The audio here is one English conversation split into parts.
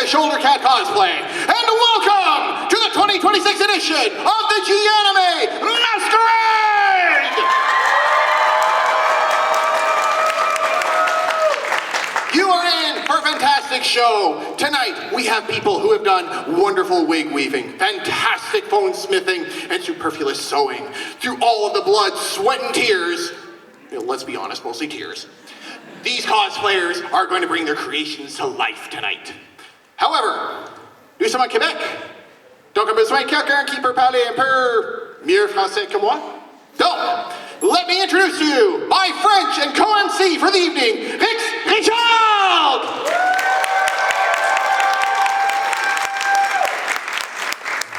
Shoulder Cat Cosplay, and welcome to the 2026 edition of the G-Anime Masquerade! You are in for a fantastic show. Tonight, we have people who have done wonderful wig weaving, fantastic phone smithing, and superfluous sewing. Through all of the blood, sweat, and tears, let's be honest, mostly tears, these cosplayers are going to bring their creations to life tonight. However, nous sommes à Québec, donc on a besoin de quelqu'un qui peut parler un peu mieux français que moi. Donc, let me introduce you, my French and co-MC for the evening, Richard!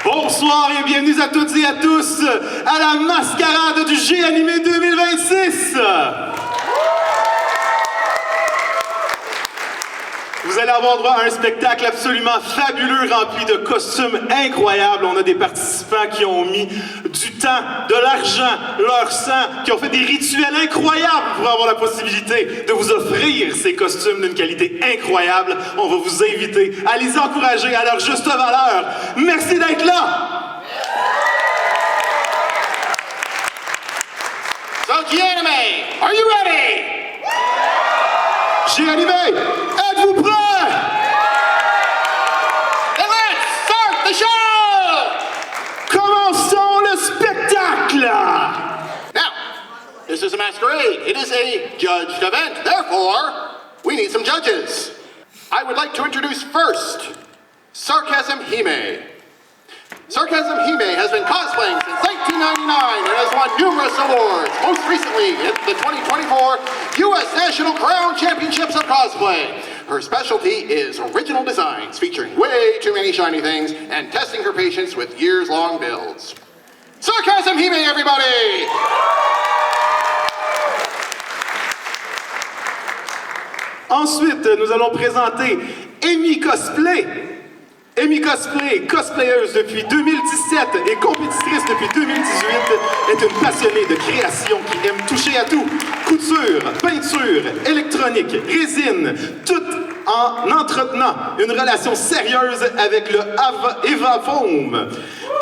Bonsoir et bienvenue à toutes et à tous à la mascarade du G-Animé 2026! Vous allez avoir droit à un spectacle absolument fabuleux, rempli de costumes incroyables. On a des participants qui ont mis du temps, de l'argent, leur sang, qui ont fait des rituels incroyables pour avoir la possibilité de vous offrir ces costumes d'une qualité incroyable. On va vous inviter à les encourager à leur juste valeur. Merci d'être là! So, G-Anime, are you ready? G-Animé, êtes-vous prêts? Then let's start the show! Commençons le spectacle! Now, this is a masquerade. It is a judged event. Therefore, we need some judges. I would like to introduce first, Sarcasm Hime. Sarcasm Hime has been cosplaying since 1999 and has won numerous awards, most recently at the 2024 U.S. National Crown Championships of Cosplay. Her specialty is original designs featuring way too many shiny things and testing her patience with years-long builds. Sarcasm Hime, everybody! Ensuite, nous allons présenter Amy Cosplay. Amy Cosplay, cosplayeuse depuis 2017 et compétitrice depuis 2018, est une passionnée de création qui aime toucher à tout. Couture, peinture, électronique, résine, tout en entretenant une relation sérieuse avec le Eva Foam.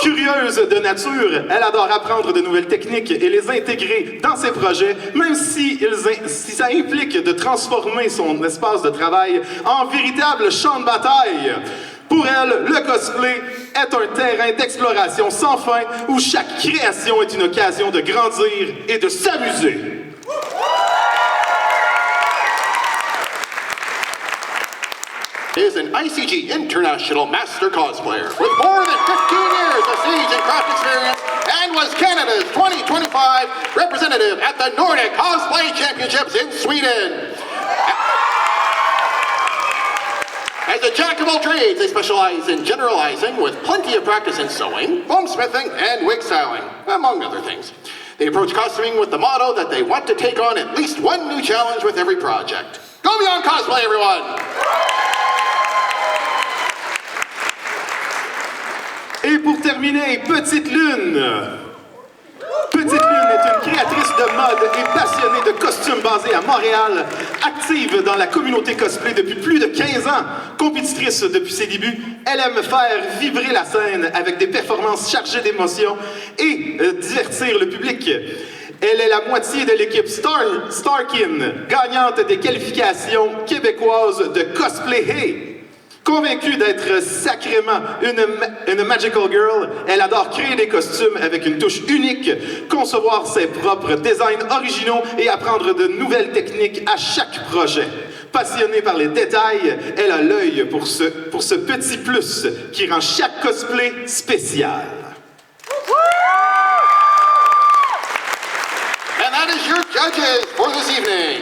Curieuse de nature, elle adore apprendre de nouvelles techniques et les intégrer dans ses projets, même si ça implique de transformer son espace de travail en véritable champ de bataille. Pour elle, le cosplay est un terrain d'exploration sans fin où chaque création est une occasion de grandir et de s'amuser. Is an ICG International Master Cosplayer with more than 15 years of stage and craft experience and was Canada's 2025 representative at the Nordic Cosplay Championships in Sweden. As a jack of all trades, they specialize in generalizing with plenty of practice in sewing, foam smithing, and wig styling, among other things. They approach costuming with the motto that they want to take on at least one new challenge with every project. Go beyond cosplay, everyone! Et pour terminer, Petite Lune. Petite Lune est une créatrice de mode et passionnée de costumes basée à Montréal, active dans la communauté cosplay depuis plus de 15 ans, compétitrice depuis ses débuts. Elle aime faire vibrer la scène avec des performances chargées d'émotions et divertir le public. Elle est la moitié de l'équipe Starkin, gagnante des qualifications québécoises de Cosplay Hey. Convaincue d'être sacrément une magical girl, elle adore créer des costumes avec une touche unique, concevoir ses propres designs originaux et apprendre de nouvelles techniques à chaque projet. Passionnée par les détails, elle a l'œil pour ce petit plus qui rend chaque cosplay spécial. And that is your judges for this evening.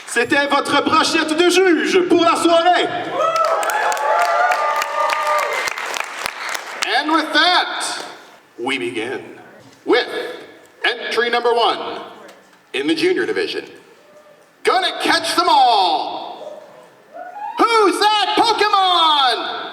C'était votre brochette de juges pour la soirée. And with that, we begin with entry number 1 in the junior division. Gonna catch them all! Who's that Pokemon?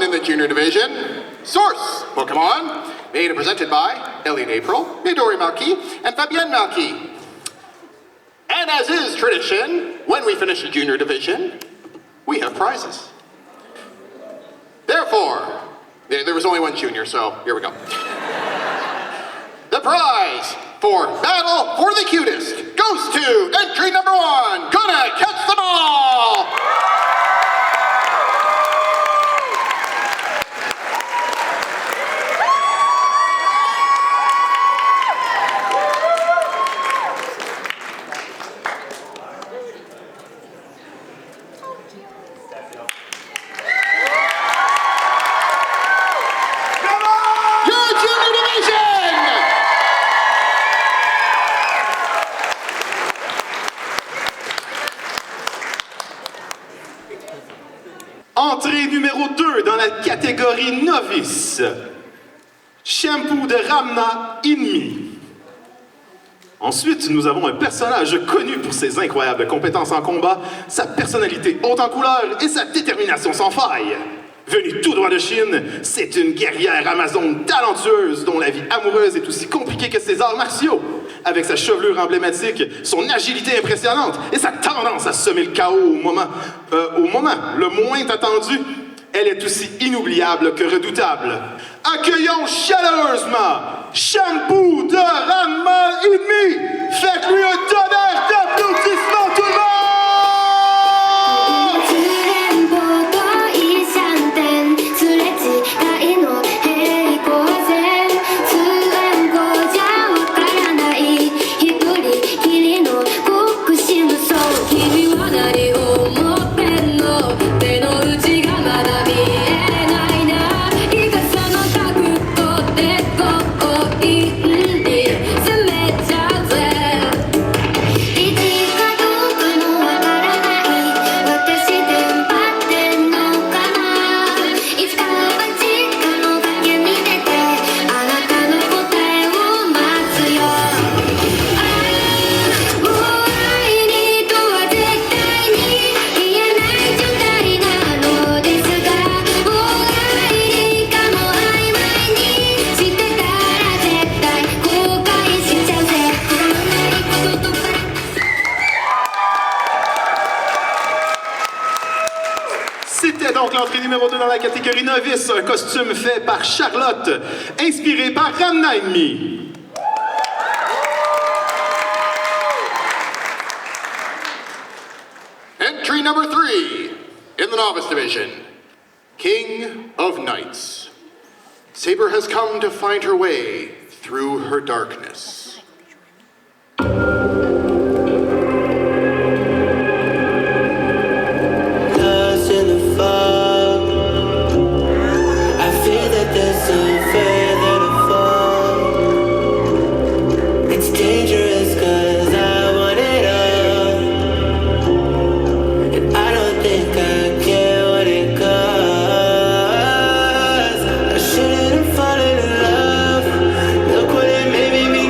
In the junior division, Source Pokemon, made and presented by Ellie and April, Midori Malki, and Fabienne Malki. And as is tradition, when we finish the junior division, we have prizes. Therefore, there was only one junior, so here we go. The prize for Battle for the Cutest goes to entry number 1, Gonna Catch Them All! Entrée numéro 2 dans la catégorie novice. Shampoo de Ranma Ennemi. Ensuite, nous avons un personnage connu pour ses incroyables compétences en combat, sa personnalité haute en couleur et sa détermination sans faille. Venue tout droit de Chine, c'est une guerrière amazone talentueuse dont la vie amoureuse est aussi compliquée que ses arts martiaux. Avec sa chevelure emblématique, son agilité impressionnante et sa tendance à semer le chaos au moment le moins attendu, elle est aussi inoubliable que redoutable. Accueillons chaleureusement Shampoo de Ranma Ennemi. Faites-lui un tonnerre d'applaudissements tout le monde! Numéro 2 dans la catégorie novice, un costume fait par Charlotte, inspiré par Ranma Ennemi. Entry number 3 in the novice division, King of Knights. Saber has come to find her way through her darkness. Maybe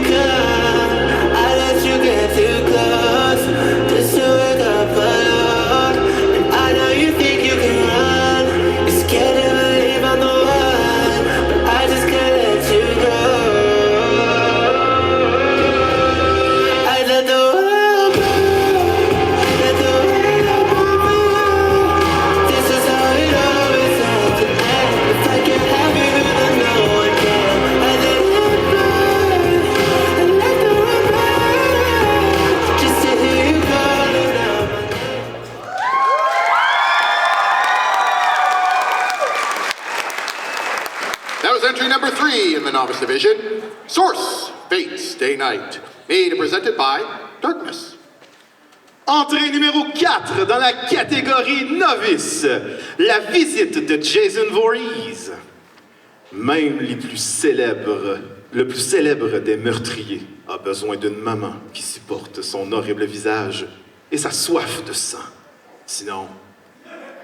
Novice Division, Source, Fates, Day Night, made and presented by Darkness. Entrée numéro 4 dans la catégorie Novice, la visite de Jason Voorheese. Même le plus célèbre des meurtriers a besoin d'une maman qui supporte son horrible visage et sa soif de sang. Sinon,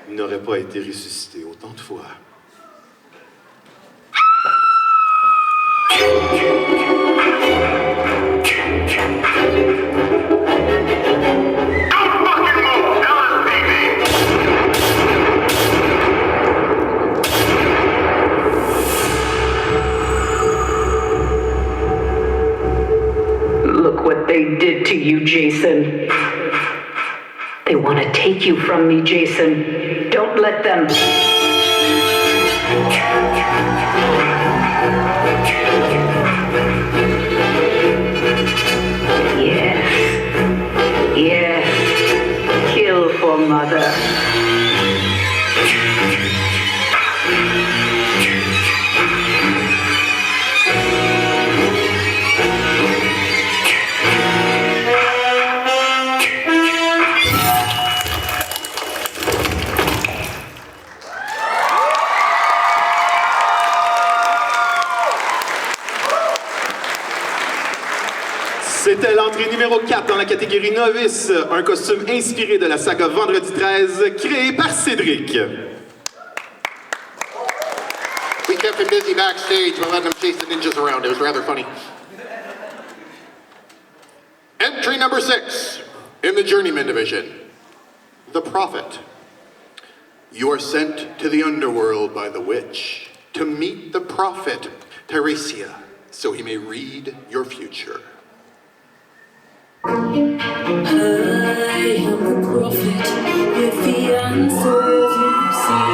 il n'aurait pas été ressuscité autant de fois. Look what they did to you, Jason. They want to take you from me, Jason. Don't let them. Yes, kill for Mother. C'était l'entrée numéro 4 dans la catégorie Novice, un costume inspiré de la saga Vendredi 13, créé par Cédric. We kept him busy backstage by letting him chase the ninjas around. It was rather funny. Entry number 6 in the Journeyman Division, The Prophet. You are sent to the underworld by the witch to meet the prophet, Teresia, so he may read your future. I am the prophet with the answers you seek.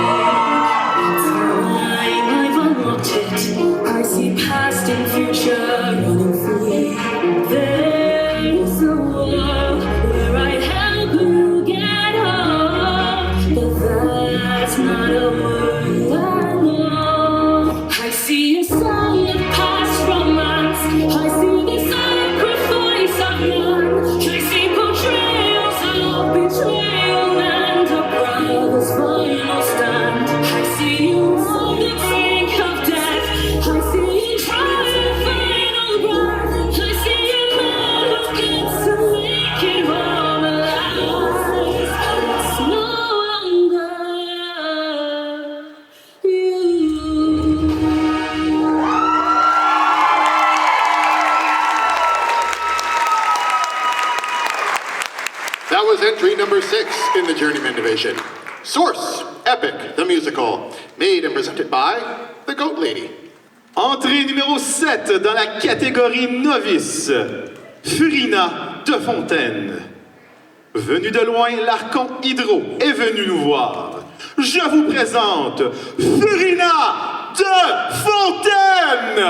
Time I've unlocked it. I see past and future running free. There's a world where I help you get up, but that's not a word I know. I see a song of past romance. I see the sacrifice of love. I see portrayals of betrayal and a brother's final stand. I see you on the brink of death. I see you try a final breath. I see a man who gets to make it all alive. It's no longer you. That was entry number 6 in the Journeyman Division. Source, Epic, the musical, made and presented by the Goat Lady. Entrée numéro 7 dans la catégorie Novice, Furina de Fontaine. Venu de loin, l'archon Hydro est venu nous voir. Je vous présente Furina de Fontaine!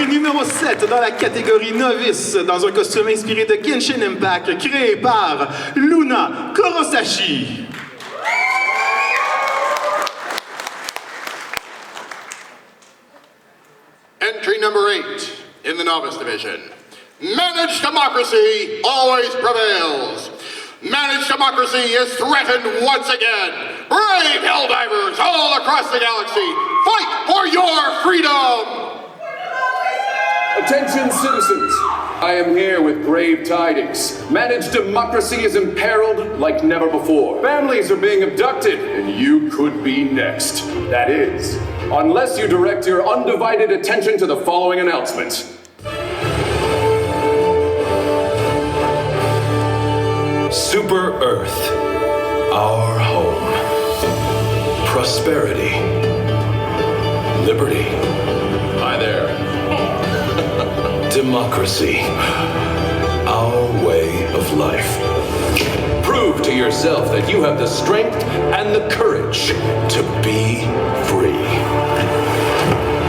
Numéro 7 dans la catégorie Novice, dans un costume inspiré de Genshin Impact, créé par Luna Korosashi. Entry number 8 in the Novice Division, Managed democracy always prevails. Managed democracy is threatened once again. Brave Helldivers all across the galaxy, fight for your freedom! Attention, citizens! I am here with grave tidings. Managed democracy is imperiled like never before. Families are being abducted, and you could be next. That is, unless you direct your undivided attention to the following announcements. Super Earth, our home. Prosperity. Liberty. Hi there. Democracy. Our way of life. Prove to yourself that you have the strength and the courage to be free.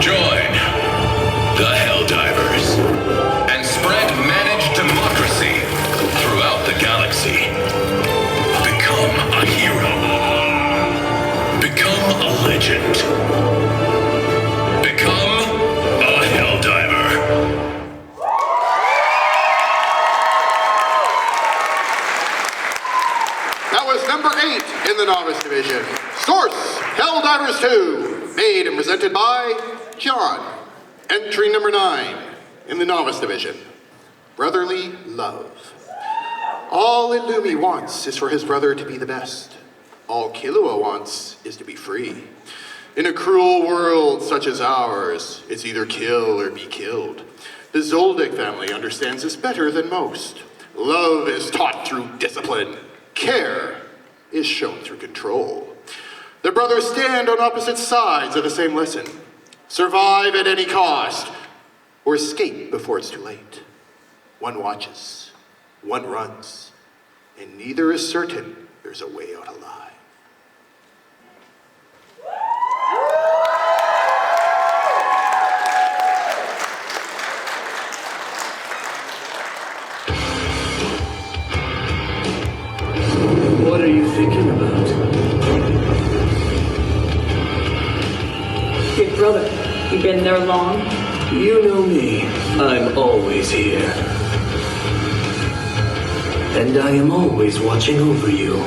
Join the Helldivers and spread managed democracy throughout the galaxy. Become a hero. Become a legend. Become a Helldiver. That was number 8 in the Novice Division. Source, Helldivers 2, made and presented by John. Entry number 9 in the Novice Division, Brotherly Love. All Illumi wants is for his brother to be the best. All Killua wants is to be free. In a cruel world such as ours, it's either kill or be killed. The Zoldyck family understands this better than most. Love is taught through discipline. Care is shown through control. The brothers stand on opposite sides of the same lesson. Survive at any cost, or escape before it's too late. One watches, one runs, and neither is certain there's a way out alive. What are you thinking about? Big brother, you been there long? You know me. I'm always here. And I am always watching over you.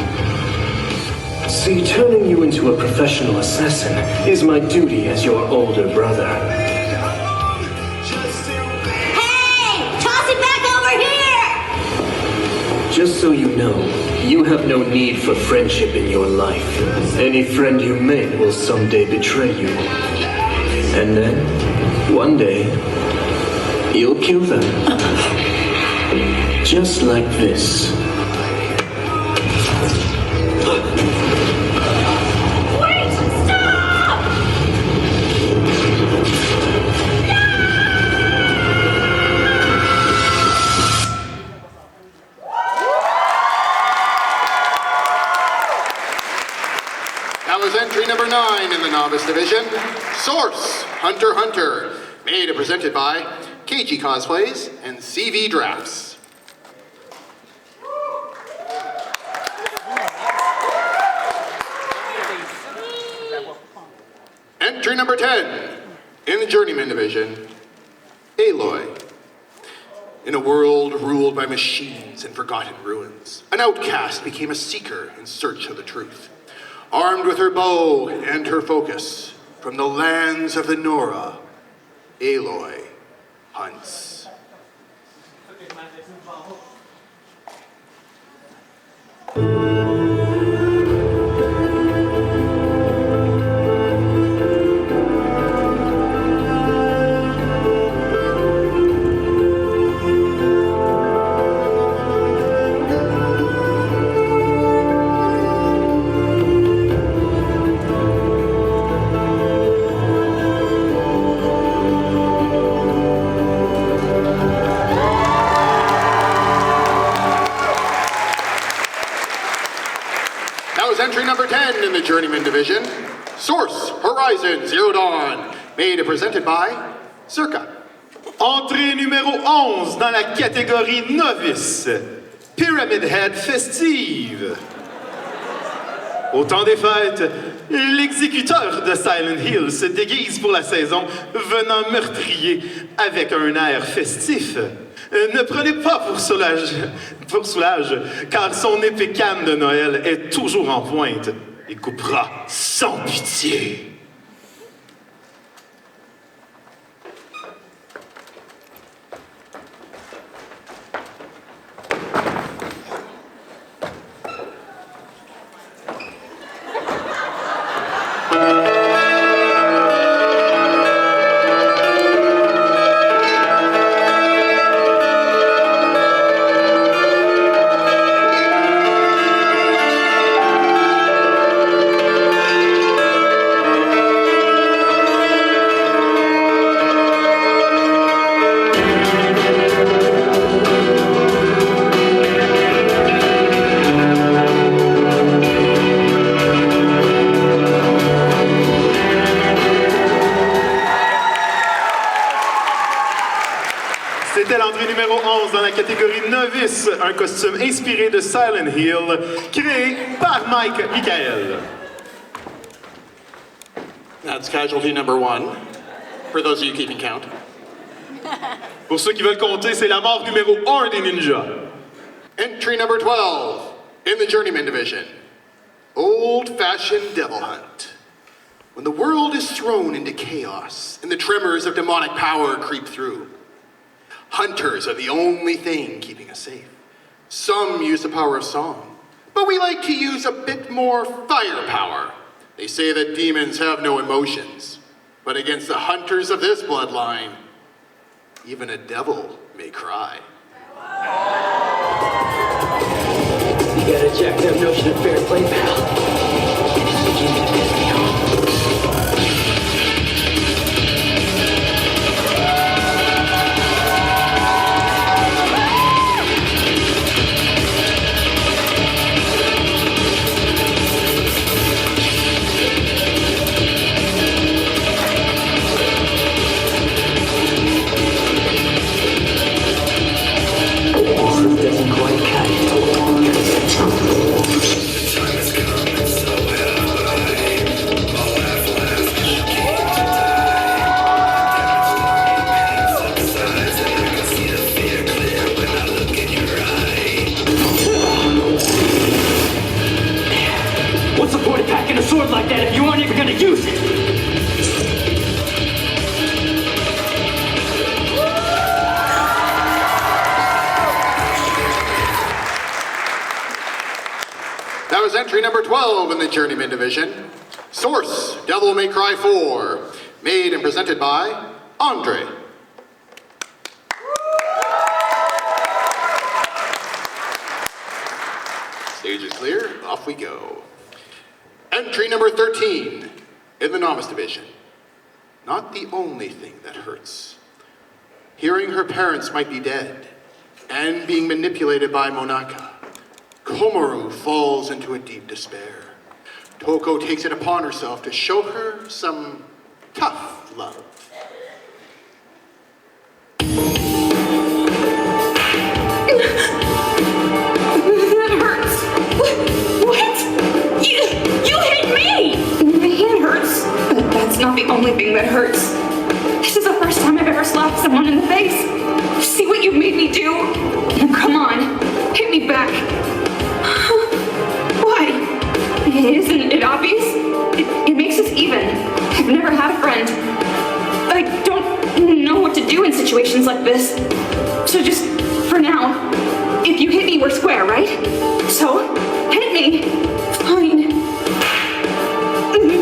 See, turning you into a professional assassin is my duty as your older brother. Hey! Toss it back over here! Just so you know, you have no need for friendship in your life. Any friend you make will someday betray you. And then, one day, you'll kill them. Just like this. Wait! Stop! That was entry number 9 in the Novice Division. Source, Hunter x Hunter, made and presented by KG Cosplays and CV Drafts. Entry number 10 in the Journeyman Division, Aloy. In a world ruled by machines and forgotten ruins, an outcast became a seeker in search of the truth. Armed with her bow and her focus, from the lands of the Nora, Aloy hunts. Entry number 10 in the Journeyman Division, Source, Horizon Zero Dawn, made and presented by Circa. Entrée numéro 11 dans la catégorie novice, Pyramid Head Festive. Au temps des fêtes, l'exécuteur de Silent Hill se déguise pour la saison, venant meurtrier avec un air festif. Ne prenez pas pour soulage, car son épée canne de Noël est toujours en pointe et coupera sans pitié. C'était l'entrée numéro 11 dans la catégorie novice, un costume inspiré de Silent Hill, créé par Michael. That's casualty number 1, for those of you keeping count. Pour ceux qui veulent compter, c'est la mort numéro 1 des ninjas. Entry number 12, in the Journeyman division. Old-fashioned devil hunt. When the world is thrown into chaos and the tremors of demonic power creep through, hunters are the only thing keeping us safe. Some use the power of song, but we like to use a bit more firepower. They say that demons have no emotions, but against the hunters of this bloodline, even a devil may cry. You got a jacked up notion of fair play, pal. And it's beginning to piss me off. Doesn't quite cut What's the point of packing a sword like that if you aren't even gonna use it? That was entry number 12 in the Journeyman division. Source, Devil May Cry 4. Made and presented by Andre. Stage is clear, off we go. Entry number 13 in the Novice division. Not the only thing that hurts. Hearing her parents might be dead and being manipulated by Monaka, Komaru falls into a deep despair. Toko takes it upon herself to show her some tough love. That hurts. What? You hit me! My hand hurts, but that's not the only thing that hurts. This is the first time I've ever slapped someone in the face. See what you made me do? Now come on, hit me back. Why? Isn't it obvious? It makes us even. I've never had a friend. I don't know what to do in situations like this. So just, for now, if you hit me, we're square, right? So, hit me. Fine.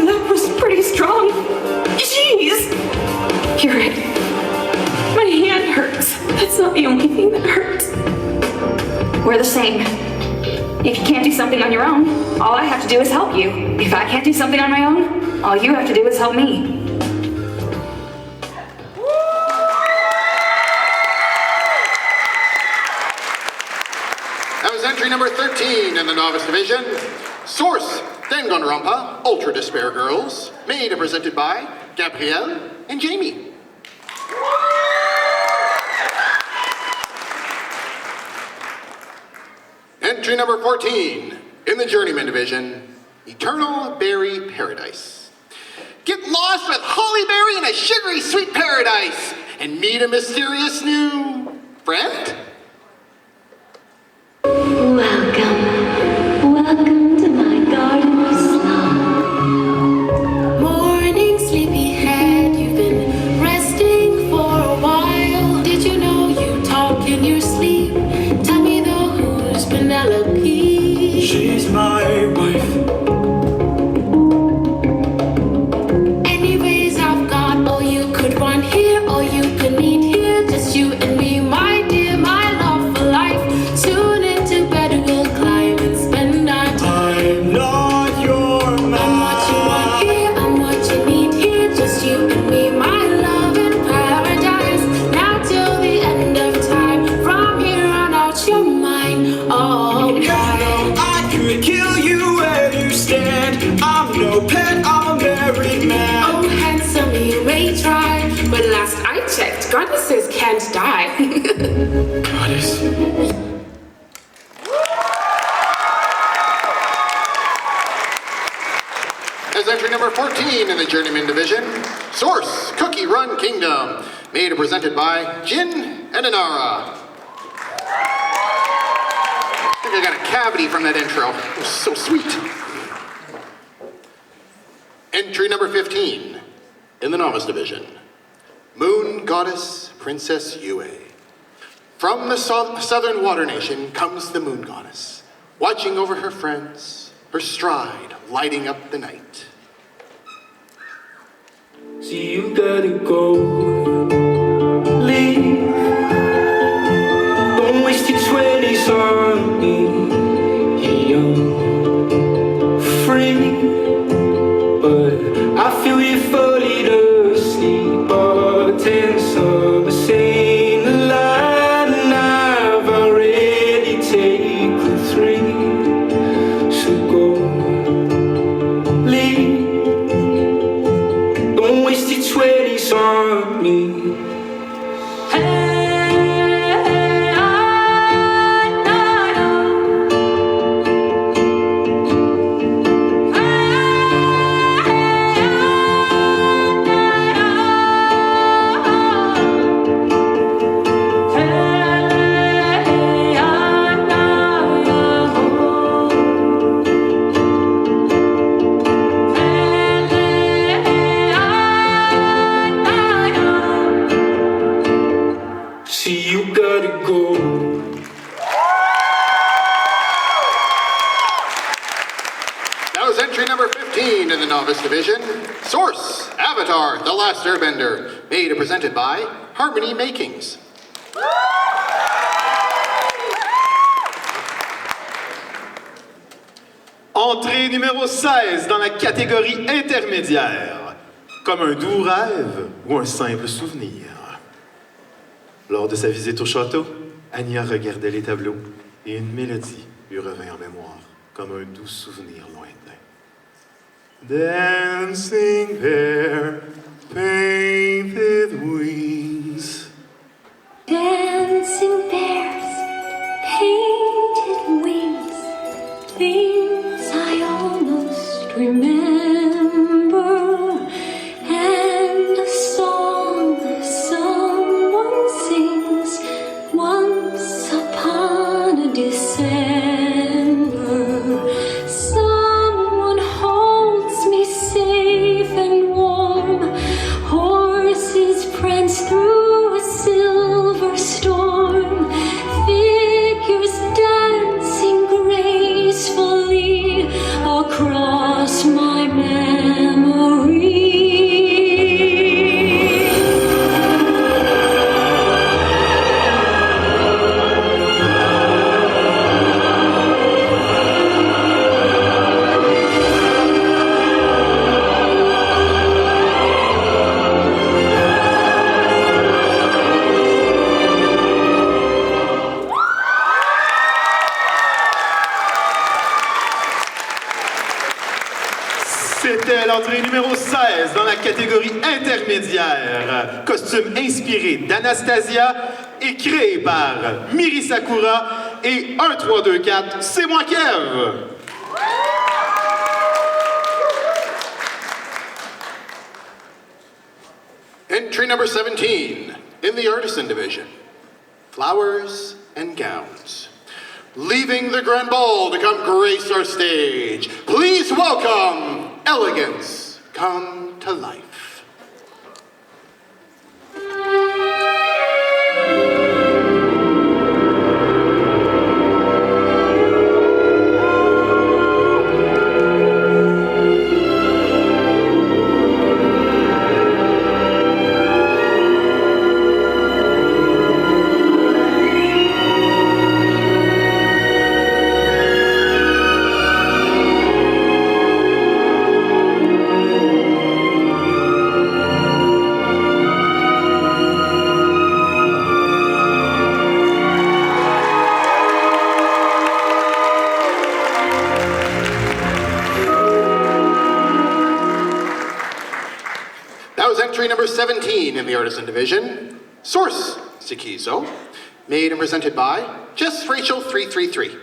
That was pretty strong. Jeez. You're right. My hand hurts. That's not the only thing that hurts. We're the same. If you can't do something on your own, all I have to do is help you. If I can't do something on my own, all you have to do is help me. That was entry number 13 in the Novice division. Source, Danganronpa, Ultra Despair Girls. Made and presented by Gabrielle and Jamie. Entry number 14 in the Journeyman division. Eternal Berry Paradise. Get lost with Holly Berry in a sugary sweet paradise and meet a mysterious new friend? Welcome to my garden of slumber. Morning, sleepyhead, you've been resting for a while. Did you know you talk in your sleep? Tell me though, who's Penelope? She's my wife. Anyways, I've got all you could want here, all you could need here, just you and me, my dear, my love for life. Soon into bed we'll climb and spend our time. I'm not your man. I'm what you want here, I'm what you need here, just you and me, my love in paradise. Now till the end of time, from here on out you're mine, all You know I could kill you where you stand. I'm no pet, I'm a married man. Oh, handsome, you may try, but last I checked, goddesses can't die. Goddess. As entry number 14 in the Journeyman Division, Source Cookie Run Kingdom, made and presented by Jin and Inara. I think I got a cavity from that intro. It was so sweet. Entry number 15 in the Novice Division, Moon Goddess Princess Yue. From the southern water nation comes the Moon Goddess, watching over her friends, her stride lighting up the night. See, you gotta go. Leave. Don't waste your 20s on me. You're young, free, but I feel you falling asleep. But in summer, saying the line, and I've already taken 3. So go. Leave. Don't waste your 20s on me. See, you gotta go. That was entry number 15 in the Novice Division, Source Avatar, The Last Airbender, made and presented by Harmony Makings. Entrée numéro 16 dans la catégorie intermédiaire. Comme un doux rêve ou un simple souvenir. Lors de sa visite au château, Anya regardait les tableaux et une mélodie lui revint en mémoire, comme un doux souvenir lointain. Dancing there, painted wings. Dancing bears, painted wings, things I almost remember, and a song someone sings once upon a December. Someone holds me safe and warm, horses prance through a silver storm, figures dancing gracefully across my memory. C'était l'entrée numéro 16 dans la catégorie intermédiaire. Costume inspiré d'Anastasia et créé par Miri Sakura et 1, 3, 2, 4, c'est moi Kev! Entry number 17 in the Artisan Division. Flowers and Gowns. Leaving the Grand Ball to come grace our stage, please welcome Elegance Come to Life. Entry number 17 in the Artisan Division, Source Sakizos, made and presented by Just Rachel 333.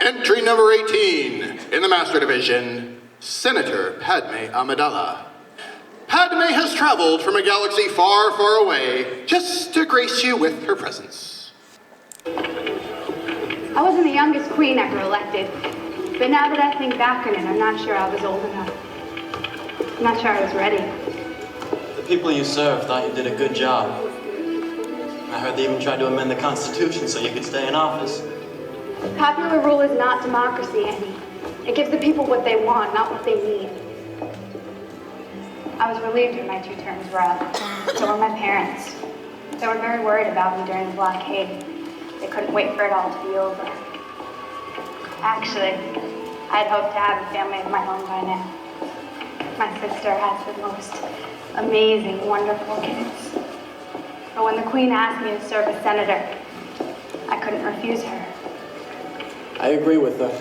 Entry number 18 in the Master Division, Senator Padme Amydala. Padme has traveled from a galaxy far, far away just to grace you with her presence. I wasn't the youngest queen ever elected. But now that I think back on it, I'm not sure I was old enough. I'm not sure I was ready. The people you served thought you did a good job. I heard they even tried to amend the Constitution so you could stay in office. Popular rule is not democracy, Annie. It gives the people what they want, not what they need. I was relieved when my 2 terms were up. So were my parents. They were very worried about me during the blockade. They couldn't wait for it all to be over. Actually, I'd hoped to have a family of my own by now. My sister has the most amazing, wonderful kids. But when the Queen asked me to serve as senator, I couldn't refuse her. I agree with her.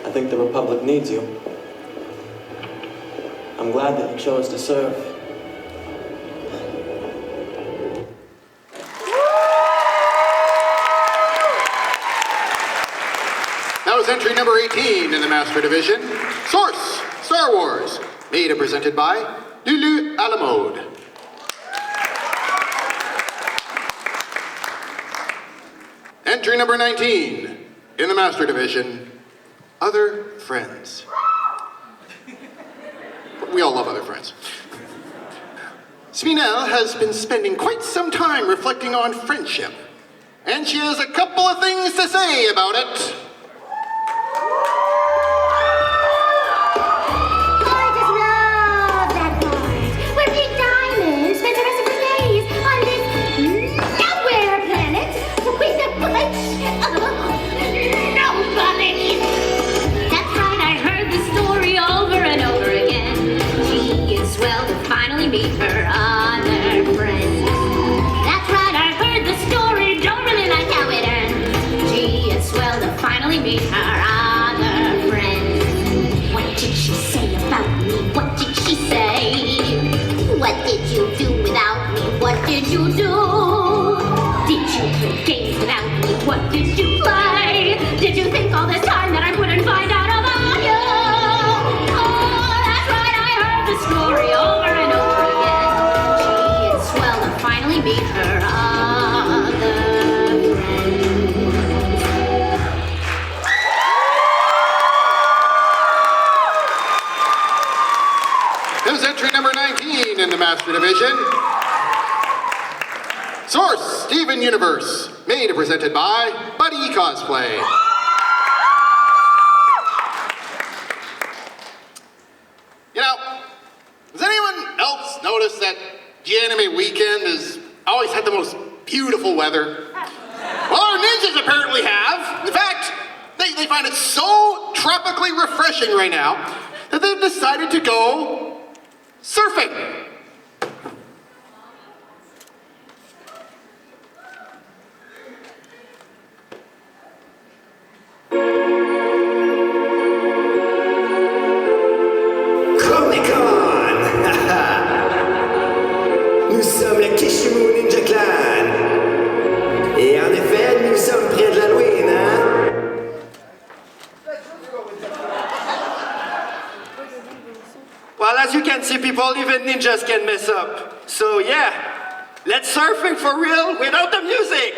I think the Republic needs you. I'm glad that you chose to serve. That was entry number 18 in the Master Division. Source, Star Wars. Made and presented by Lulu à la mode. Entry number 19 in the Master Division. Other Friends. We all love Other Friends. Sminel has been spending quite some time reflecting on friendship, and she has a couple of things to say about it. Meet her other friends. That's right, I heard the story, don't really like how it ends. Gee, it's swell to finally meet her other friends. What did she say about me? What did she say? What did you do without me? What did you do? Did you play games without me? What did you play? Did you think all this time that I wouldn't find out about you? Oh, that's right, I heard the story over and over. Finally meet her other friends. That was entry number 19 in the Master Division. Source, Steven Universe. Made and presented by Bunny Cosplay. You know, does anyone else notice that the anime weekend has always had the most beautiful weather? Well, our ninjas apparently have. In fact, they find it so tropically refreshing right now that they've decided to go surfing. Nous sommes le Kishimu Ninja Clan. Et en effet, nous sommes près de l'Halloween, hein? see people, even ninjas can mess up. So yeah, let's surfing for real without the music.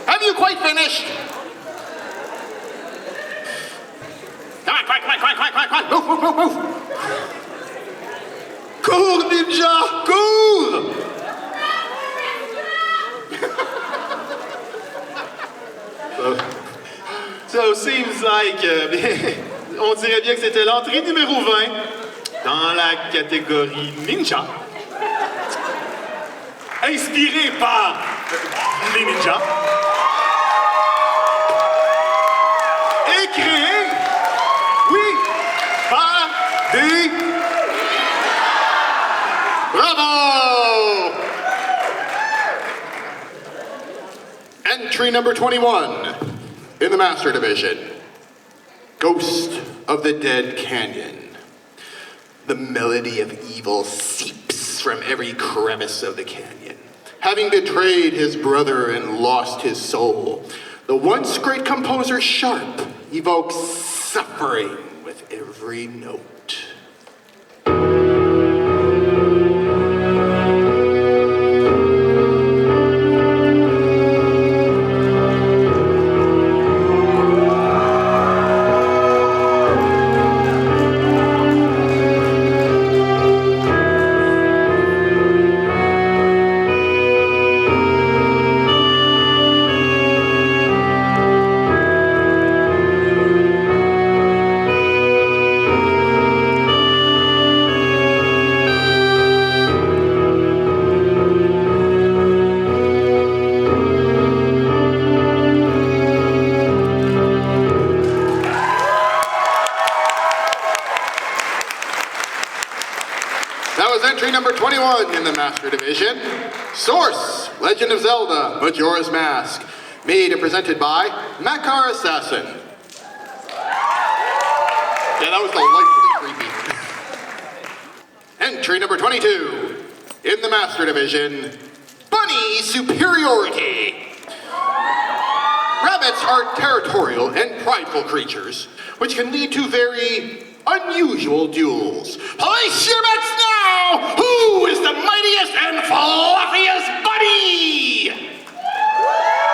Have you quite finished? Come on, move. Cours, ninja! Cours! So seems like... on dirait bien que c'était l'entrée numéro 20 dans la catégorie ninja. Inspiré par les ninjas. Et créé, oui, par des... Bravo! Entry number 21 in the Master Division. Ghost of the Dead Canyon. The melody of evil seeps from every crevice of the canyon. Having betrayed his brother and lost his soul, the once great composer Sharp evokes suffering with every note. Entry number 21 in the Master Division. Source, Legend of Zelda, Majora's Mask. Made and presented by Makar Assassin. Yeah, that was delightfully creepy. Entry number 22 in the Master Division. Bunny Superiority. Rabbits are territorial and prideful creatures, which can lead to very unusual duels. Place your bets now! Who is the mightiest and fluffiest bunny?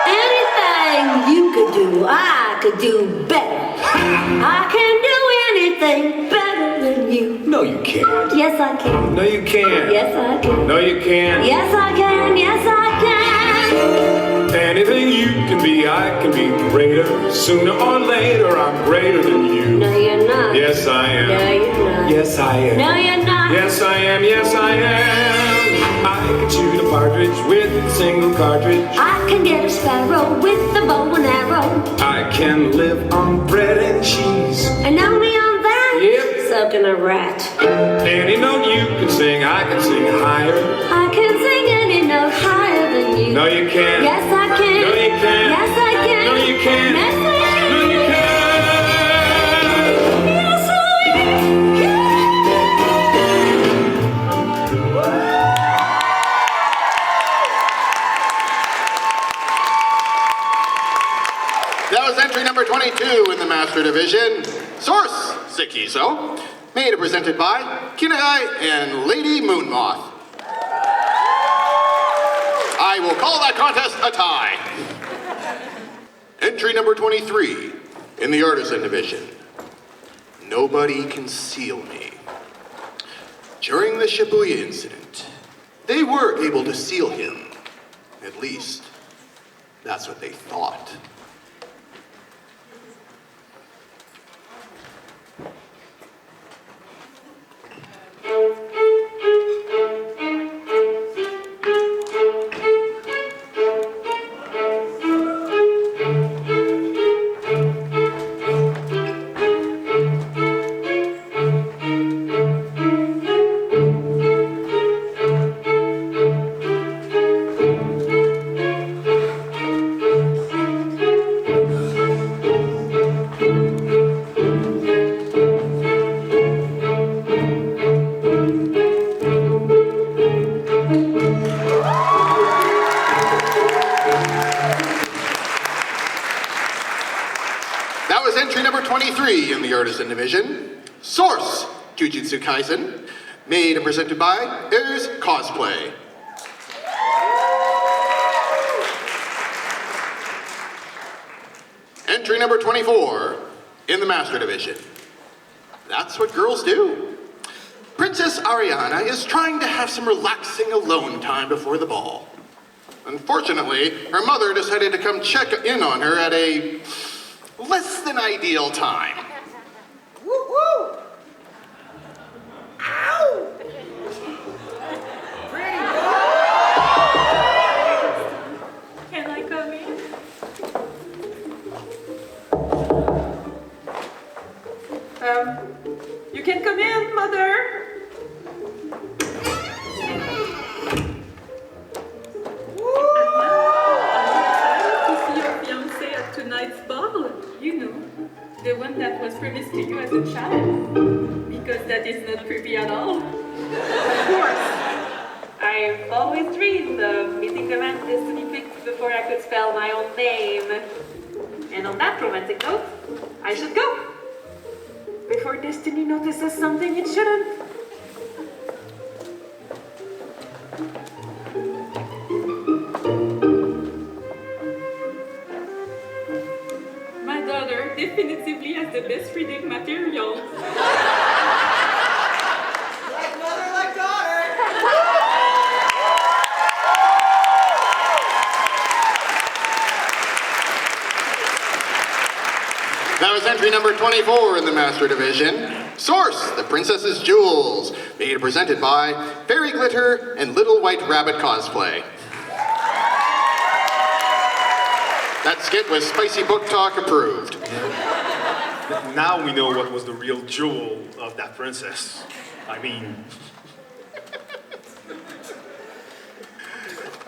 Anything you could do, I could do better. I can do anything better than you. No, you can't. Yes, I can. No, you can't. Yes, I can. No, you can't. Yes, I can. Yes, I can. Anything you can be, I can be greater. Sooner or later, I'm greater than you. No, you're not. Yes, I am. No, you're not. Yes, I am. No, you're not. Yes, I am. Yes, I am. I can shoot a partridge with a single cartridge. I can get a sparrow with a bow and arrow. I can live on bread and cheese. And only on that, yep, sucking a rat. Any note you can sing, I can sing higher. I can sing any note higher than you. No, you can't. Yes, I can. No, you can't. Yes, I can. No, you can't. Yes, I can. No, you can't. Yes, I can. That was entry number 22 in the Master Division. Source, Sakizos. Made and presented by Kinagai and Lady Moonmoth. I will call that contest a tie. Entry number 23 in the Artisan Division. Nobody can seal me. During the Shibuya incident, they were able to seal him. At least, that's what they thought. was entry number 23 in the Artisan Division. Source, Jujutsu Kaisen. Made and presented by Cosplay. Entry number 24 in the Master Division. That's what girls do. Princess Ariana is trying to have some relaxing alone time before the ball. Unfortunately, her mother decided to come check in on her at a less than ideal time. Woo-woo! Ow! Can I come in? You can come in, Mother. The one that was promised to you as a child, because that is not creepy at all. Of course. I've always dreamed of meeting the man destiny picked before I could spell my own name. And on that romantic note, I should go. Before destiny notices something it shouldn't. Definitively has the best reading materials. Like mother, like daughter. That was entry number 24 in the Master Division. Source, The Princess's Jewels. Made and presented by Fairy Glitter and Little White Rabbit Cosplay. That skit was Spicy Book Talk approved. Now we know what was the real jewel of that princess. I mean...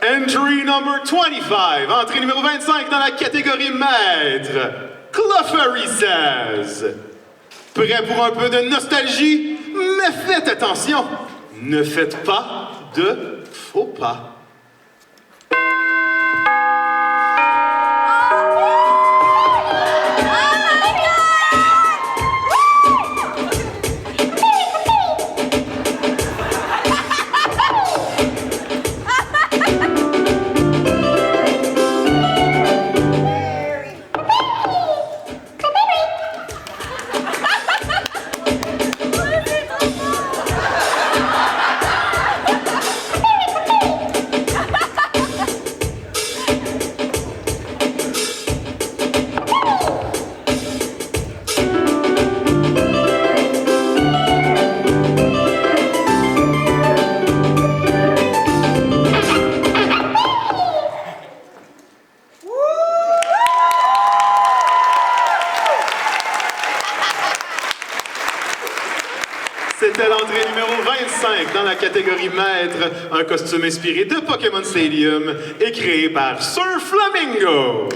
Entry number 25, entrée numéro 25 dans la catégorie maître. Clefairy Says. Prêt pour un peu de nostalgie? Mais faites attention, ne faites pas de faux pas. C'était l'entrée numéro 25 dans la catégorie maître, un costume inspiré de Pokémon Stadium et créé par Sir Flamingo.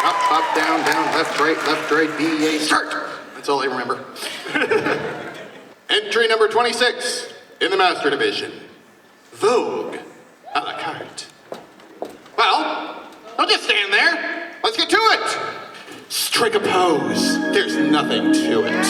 Up, down, left, right, B, A, start. That's all I remember. Entry number 26 in the Master Division. Vogue, à la carte. Well, don't just stand there. Let's get to it. Strike a pose. There's nothing to it.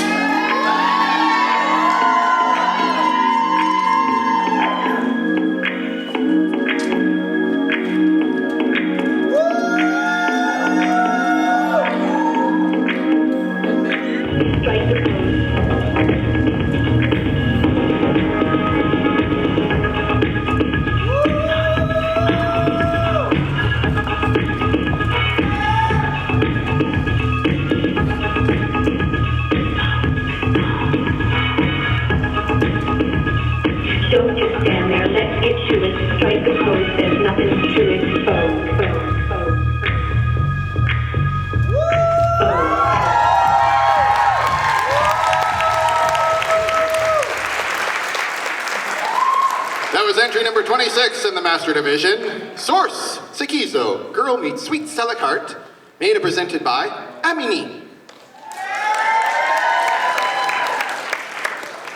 That was entry number 26 in the Master Division. Source, Sakizos, Girl Meets Sweet Stella Carte. Made and presented by Amini.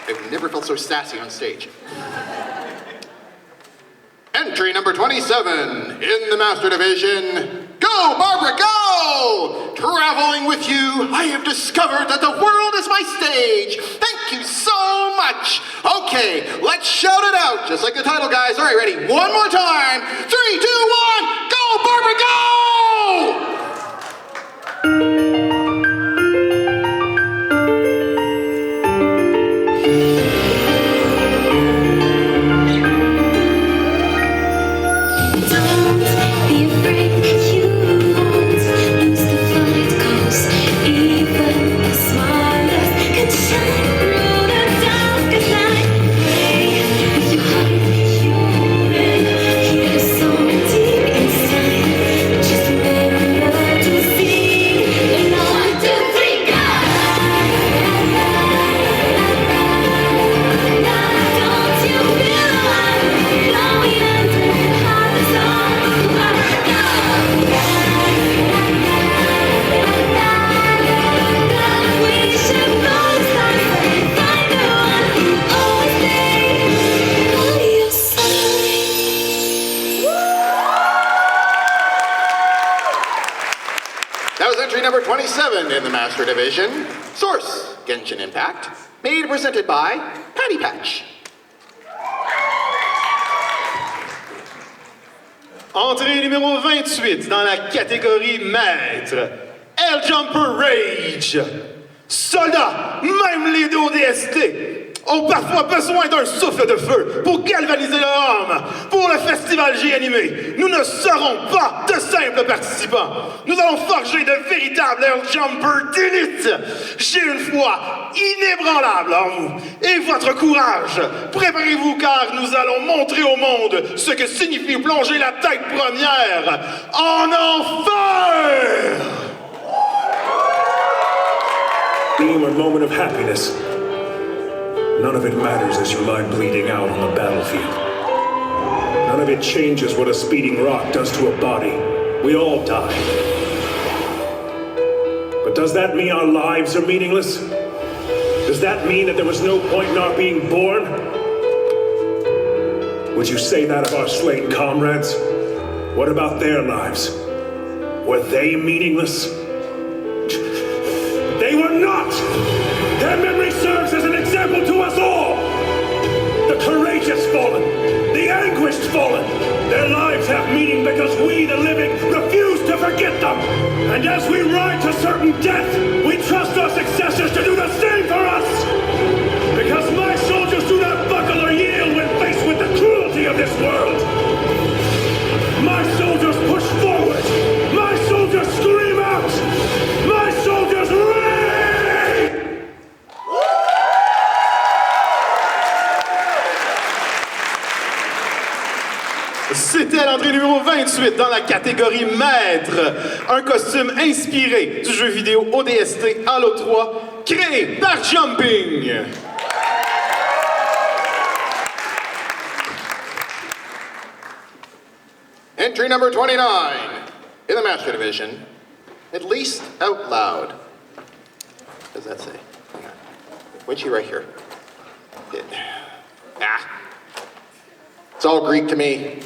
I've never felt so sassy on stage. Entry number 27 in the Master Division. Go! Go, Barbara, go! Traveling with you, I have discovered that the world is my stage. Thank you so much. Okay, let's shout it out, just like the title, guys. All right, ready? One more time. 3, 2, 1, go, Barbara, go! Number 27 in the Master Division, Source, Genshin Impact, made and presented by Patty Patch. Entrée numéro 28 dans la catégorie maître, Helljumper Rage. Soldats, même les ODST, ont parfois besoin d'un souffle de feu pour galvaniser leur âme. Pour le festival J-Animé, nous ne serons pas de simples participants. Nous allons forger de véritables Helljumper d'élite. J'ai une foi inébranlable en vous et votre courage. Préparez-vous car nous allons montrer au monde ce que signifie plonger la tête première en enfer. Beam a moment of happiness. None of it matters as you lie bleeding out on the battlefield. None of it changes what a speeding rock does to a body. We all die. But does that mean our lives are meaningless? Does that mean that there was no point in our being born? Would you say that of our slain comrades? What about their lives? Were they meaningless? They were not! Their memory serves as an example to us all! The courageous fallen, the anguished fallen, their lives have meaning because we, the living, refuse to forget them! And as we ride to certain death, we trust our successors to do the same for us! Because my soldiers do not buckle or yield when faced with the cruelty of this world! My soldiers push forward! My soldiers scream out! My soldiers rage! C'était l'entrée numéro 28 dans la catégorie maître. Un costume inspiré du jeu vidéo ODST Halo 3, créé par Jumping. Entry number 29 in the Master Division, At Least Out Loud. What does that say? Winchy right here. It's all Greek to me.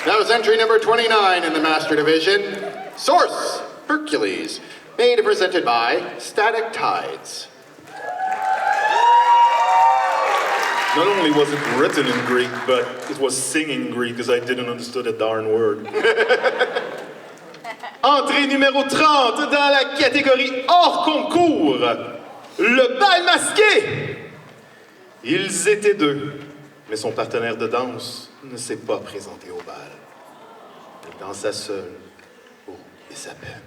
That was entry number 29 in the Master Division. Source, Hercules, made and presented by Static Tides. Not only was it written in Greek, but it was singing in Greek because I didn't understand a darn word. Entrée numéro 30 dans la catégorie hors concours, le Bal Masqué. Ils étaient deux, mais son partenaire de danse ne s'est pas présenté au bal. Il dansa seul, haut et sa peine.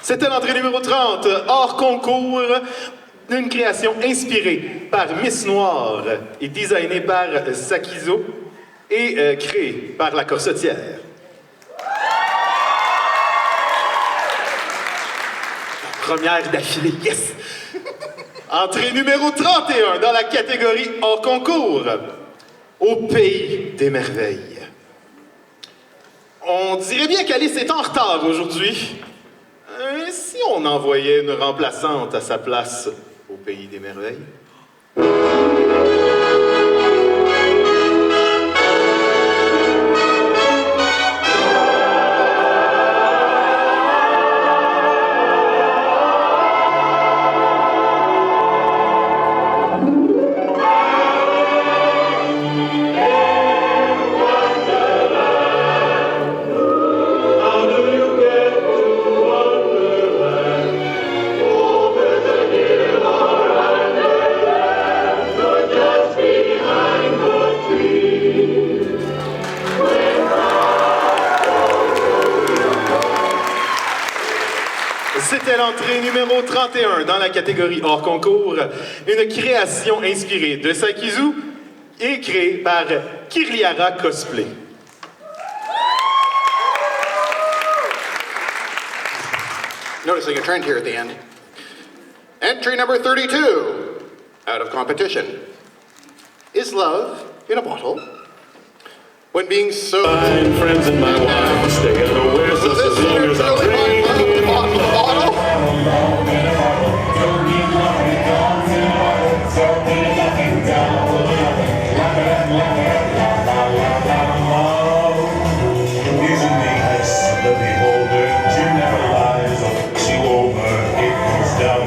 C'était l'entrée numéro 30, hors concours, une création inspirée par Miss Noire et designée par Sakizos et créée par la Corsetière. Première d'affilée, yes! Entrée numéro 31 dans la catégorie hors concours, au pays des merveilles. On dirait bien qu'Alice est en retard aujourd'hui. Si on envoyait une remplaçante à sa place au pays des merveilles? C'était l'entrée numéro 31 dans la catégorie hors concours, une création inspirée de Sakizos et créée par Kiriara Cosplay. Noticing a trend here at the end. Entry number 32, out of competition. Is love in a bottle? When being so... I'm friends and my wife stay unaware just as long as I'm drinking.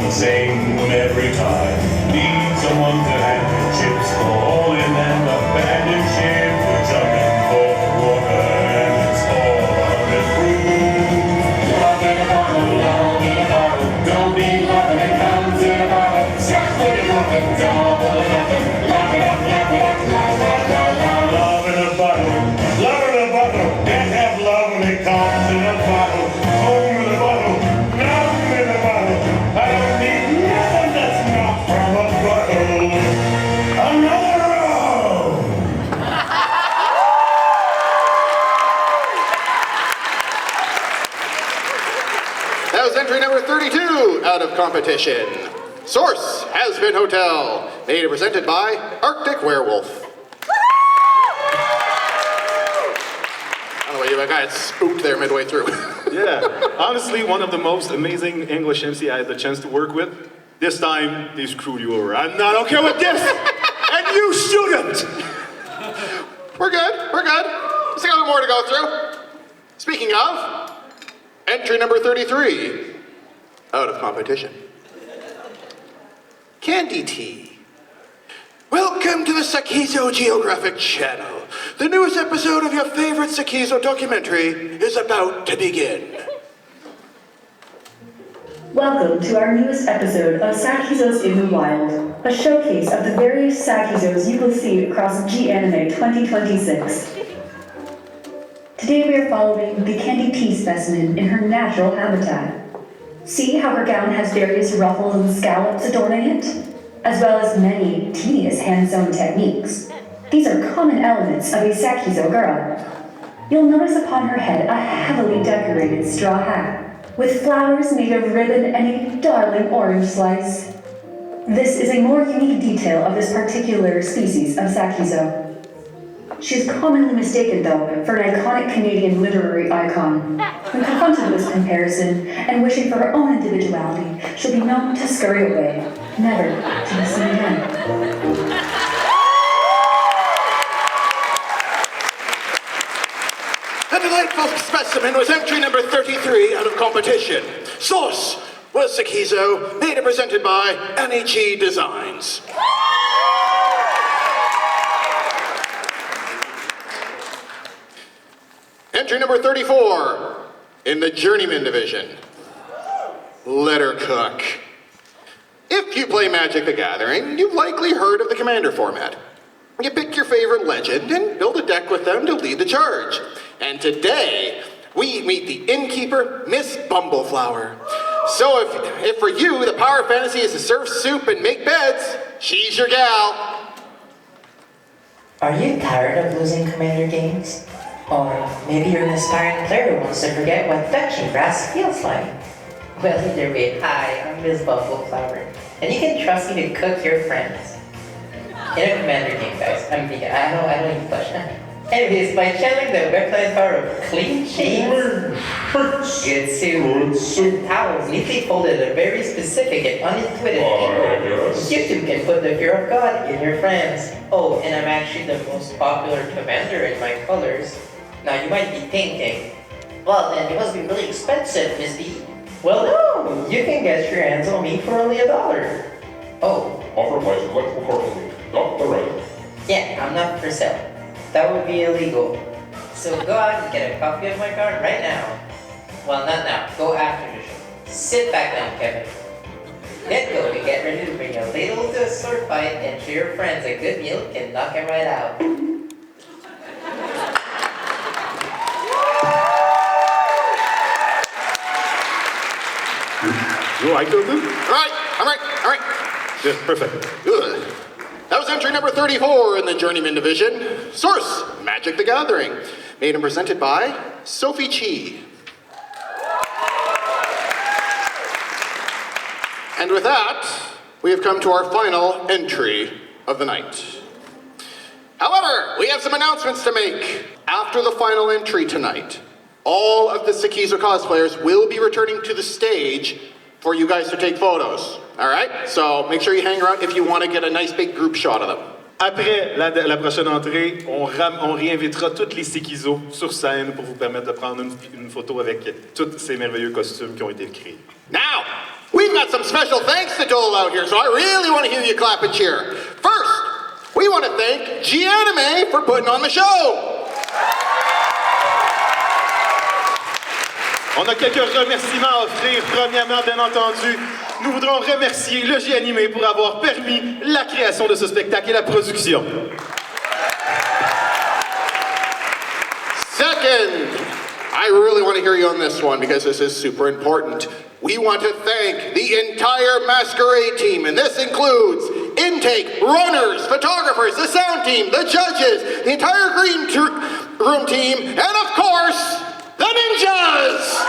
Same every time. Need someone to hand chips for all in and abandoned ship. We're jumping for the water and it's all underproof. Love in a bottle, love in a bottle. Don't be loving it, comes in a bottle. Stop with it, love it, double nothing. Love it up, love it up, love it up, love in a bottle, love in a bottle. Can't have love when it comes in a bottle. Home in a bottle, nothing in a bottle. I don't need nothing that's not from a bottle. Another row! That was entry number 32 out of competition. Source Has Been Hotel, made and presented by Arctic Werewolf. I don't know what you, I got spooked there midway through. Yeah, honestly, one of the most amazing English MC I had the chance to work with. This time, they screwed you over. I'm not okay with this, and you shouldn't. We're good, we're good. Just got a little more to go through. Speaking of, entry number 33, out of competition. Candy Tea. Welcome to the Sakizos Geographic Channel. The newest episode of your favorite Sakizos documentary is about to begin. Welcome to our newest episode of Sakizos in the Wild, a showcase of the various Sakizos you will see across G Anime 2026. Today we are following the Candy Tea specimen in her natural habitat. See how her gown has various ruffles and scallops adorning it, as well as many tedious hand-sewn techniques. These are common elements of a Sakizo girl. You'll notice upon her head a heavily decorated straw hat, with flowers made of ribbon and a darling orange slice. This is a more unique detail of this particular species of Sakizo. She is commonly mistaken, though, for an iconic Canadian literary icon. When confronted with this comparison, and wishing for her own individuality, she'll be known to scurry away, never to be seen again. A delightful specimen was entry number 33 out of competition. Source was Sakizos, made and presented by NHE Designs. Entry number 34 in the Journeyman division. Letter Cook. If you play Magic the Gathering, you've likely heard of the commander format. You pick your favorite legend and build a deck with them to lead the charge. And today, we meet the innkeeper, Miss Bumbleflower. So if for you the power of fantasy is to serve soup and make beds, she's your gal. Are you tired of losing commander games? Or maybe you're an aspiring player who wants to forget what touching grass feels like. Well, either way, hi, I'm Miss Bumbleflower, and you can trust me to cook your friends. In a commander game, guys, I'm vegan. I don't eat flesh. Anyways, by channeling the weaponized power of clean sheets, good soup, and towels neatly folded in very specific and unintuitive people, you too can put the fear of God in your friends. Oh, and I'm actually the most popular commander in my colors. Now you might be thinking, well then it must be really expensive, Miss B. Well no, you can get your hands on me for only $1. Oh. Offer by Electrical Corporation, not the right. Yeah, I'm not for sale. That would be illegal. So go out and get a copy of my card right now. Well, not now. Go after the show. Sit back down, Kevin. Then go to get ready to bring a ladle to a sword fight and show your friends a good meal can knock him right out. You like those? All right. Yeah, perfect. Good. That was entry number 34 in the Journeyman division. Source, Magic the Gathering. Made and presented by Sophie Chi. And with that, we have come to our final entry of the night. However, we have some announcements to make. After the final entry tonight, all of the Sakizos cosplayers will be returning to the stage for you guys to take photos. All right? So make sure you hang around if you want to get a nice big group shot of them. Après la prochaine entrée, on réinvitera toutes les Sakizos sur scène pour vous permettre de prendre une photo avec tous ces merveilleux costumes qui ont été créés. Now, we've got some special thanks to dole out here, so I really want to hear you clap and cheer. First, we want to thank G-Anime for putting on the show. On a quelques remerciements à offrir. Premièrement, bien entendu, nous voudrons remercier le G-Animé pour avoir permis la création de ce spectacle et la production. Second, I really want to hear you on this one because this is super important. We want to thank the entire Masquerade team, and this includes intake, runners, photographers, the sound team, the judges, the entire green room team, and of course, the ninjas!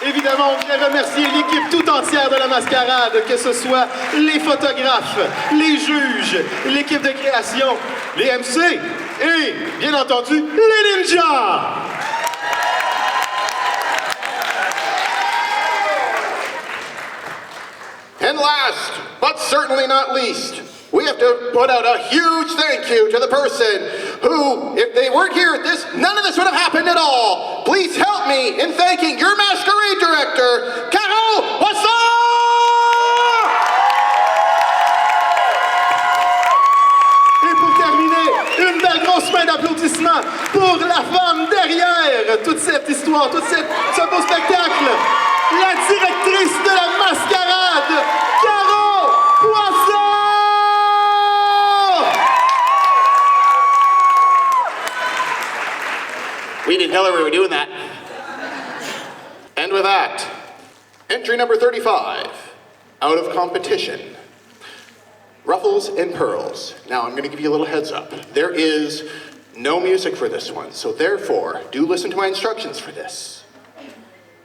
Évidemment, on vient remercier l'équipe tout entière de la Masquerade, que ce soit les photographes, les juges, l'équipe de création, les MC et, bien entendu, les ninjas! And last, but certainly not least, we have to put out a huge thank you to the person who, if they weren't here at this, none of this would have happened at all. Please help me in thanking your Masquerade director, Caro. What's up? Et pour terminer, une belle grosse main d'applaudissements pour la femme derrière toute cette histoire, ce beau spectacle, la directrice de la Masquerade, Caro Poisson! We didn't know that we were doing that. And with that, entry number 35, out of competition, Ruffles and Pearls. Now I'm going to give you a little heads up. There is no music for this one, so therefore, do listen to my instructions for this.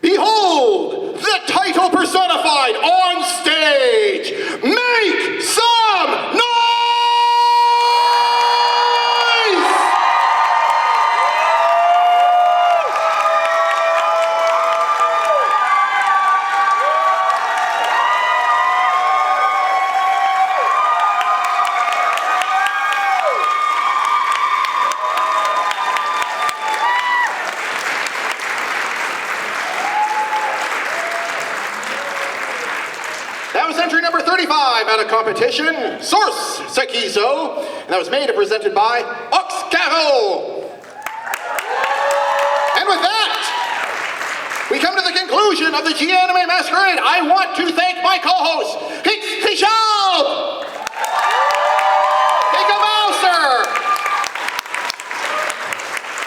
Behold, the title personified on stage. Make some noise! Out of competition, Source Sakizos, and that was made and presented by Oxcaro. And with that, we come to the conclusion of the G-Anime Masquerade. I want to thank my co-host, Hichal, Mouser.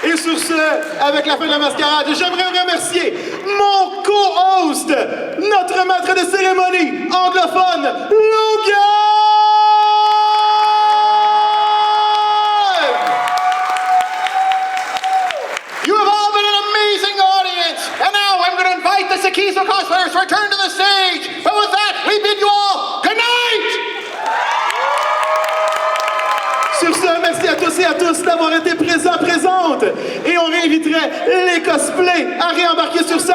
Et sur ce, avec la fin de la mascarade, j'aimerais remercier mon co-host, notre maître de cérémonie anglophone, Logan! You have all been an amazing audience, and now I'm going to invite the Sakizos cosplayers to return to the stage. But with that, we bid you all good night! Sur ce, merci à tous et à tous d'avoir été présentes. Et on réinviterait les cosplays à réembarquer sur scène.